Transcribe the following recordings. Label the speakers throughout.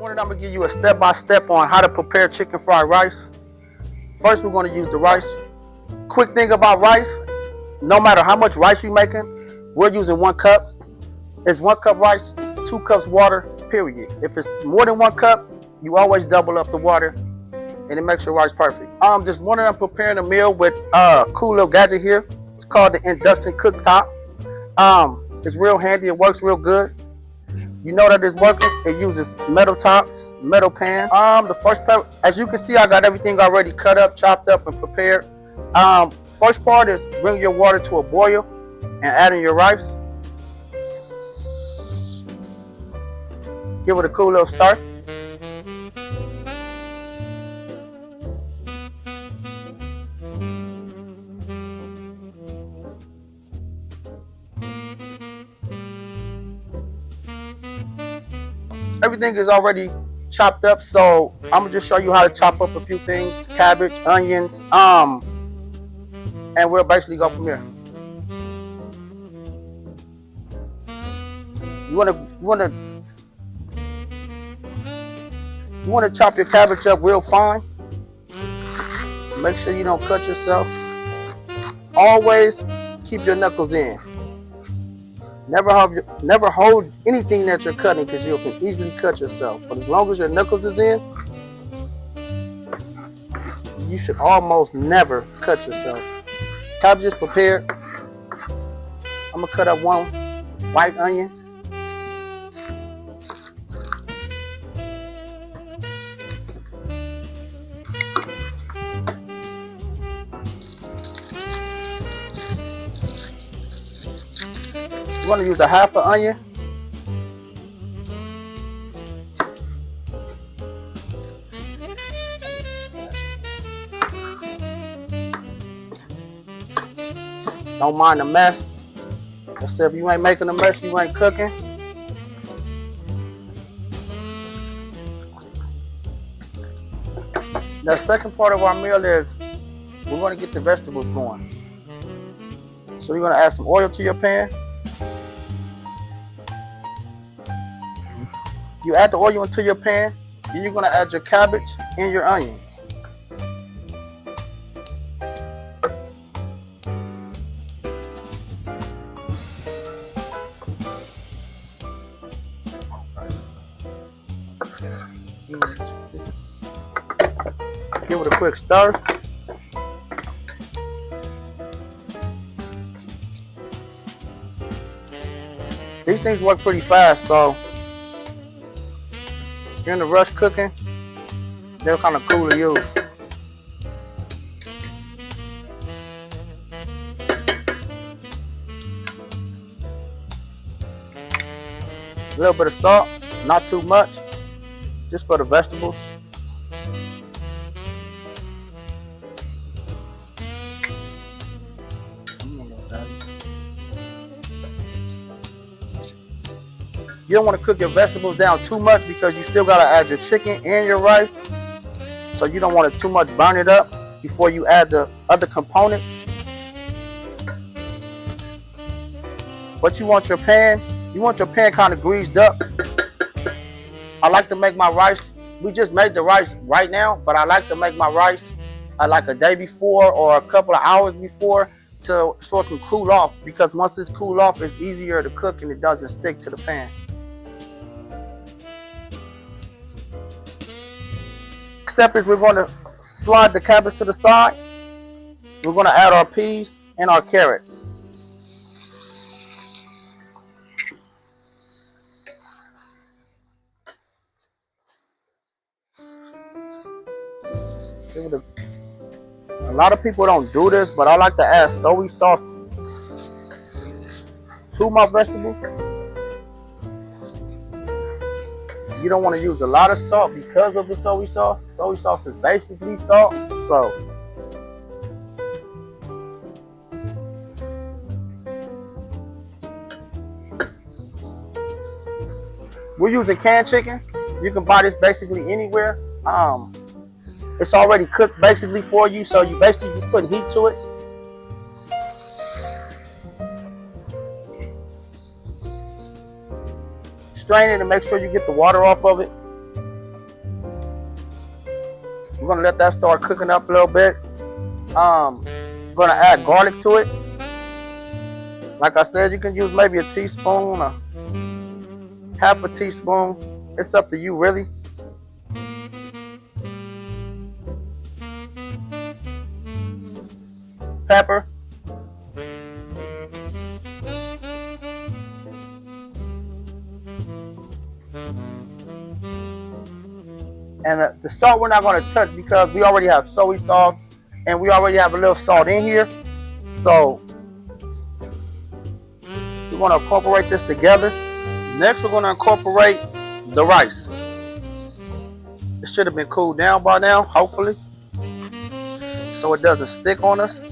Speaker 1: morning I'm going to give you a step-by-step on how to prepare chicken fried rice. First, we're going to use the rice. Quick thing about rice, no matter how much rice you're making, we're using 1 cup. It's 1 cup rice, 2 cups water, period. If it's more than 1 cup, you always double up the water, and it makes your rice perfect. This morning I'm preparing a meal with a cool little gadget here. It's called the Induction Cooktop. It's real handy, it works real good. You know that it's working. It uses metal tops, metal pans. As you can see, I got everything already cut up, chopped up, and prepared. First part is bring your water to a boil and add in your rice. Give it a cool little start. Everything is already chopped up, so I'm gonna just show you how to chop up a few things: cabbage, onions, and we'll basically go from here. You wanna chop your cabbage up real fine. Make sure you don't cut yourself. Always keep your knuckles in. Never hold anything that you're cutting, because you can easily cut yourself. But as long as your knuckles is in, you should almost never cut yourself. Cabbage is prepared. I'm gonna cut up 1 white onion. We're going to use a half an onion. Don't mind the mess. I said, if you ain't making a mess, you ain't cooking. The second part of our meal is we're going to get the vegetables going. So you're going to add some oil to your pan. You add the oil into your pan, then you're going to add your cabbage and your onions. Give it a quick stir. These things work pretty fast, so if you're in the rush cooking, they're kind of cool to use. A little bit of salt, not too much, just for the vegetables. You don't want to cook your vegetables down too much, because you still got to add your chicken and your rice. So you don't want to too much burn it up before you add the other components. But you want your pan kind of greased up. I like to make my rice. We just made the rice right now, but I like to make my rice like a day before or a couple of hours before, so it can cool off, because once it's cooled off, it's easier to cook and it doesn't stick to the pan. Step is we're going to slide the cabbage to the side. We're going to add our peas and our carrots. A lot of people don't do this, but I like to add soy sauce to my vegetables. You don't want to use a lot of salt because of the soy sauce. Soy sauce is basically salt, so we're using canned chicken. You can buy this basically anywhere. It's already cooked basically for you, so you basically just put heat to it. Strain it and make sure you get the water off of it. We're gonna let that start cooking up a little bit. Gonna add garlic to it. Like I said, you can use maybe a teaspoon or half a teaspoon. It's up to you, really. Pepper. And the salt we're not going to touch because we already have soy sauce and we already have a little salt in here. So we're going to incorporate this together. Next, we're going to incorporate the rice. It should have been cooled down by now, hopefully, so it doesn't stick on us.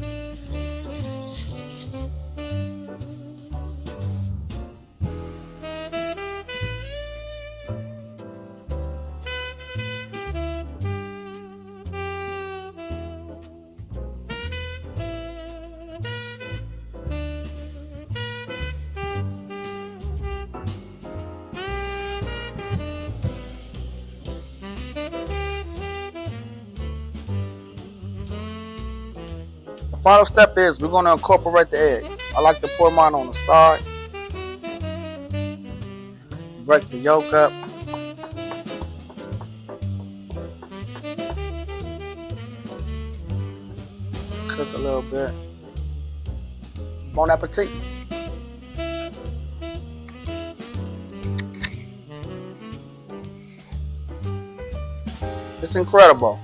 Speaker 1: The final step is we're going to incorporate the eggs. I like to pour mine on the side. Break the yolk up. Cook a little bit. Bon appetit. It's incredible.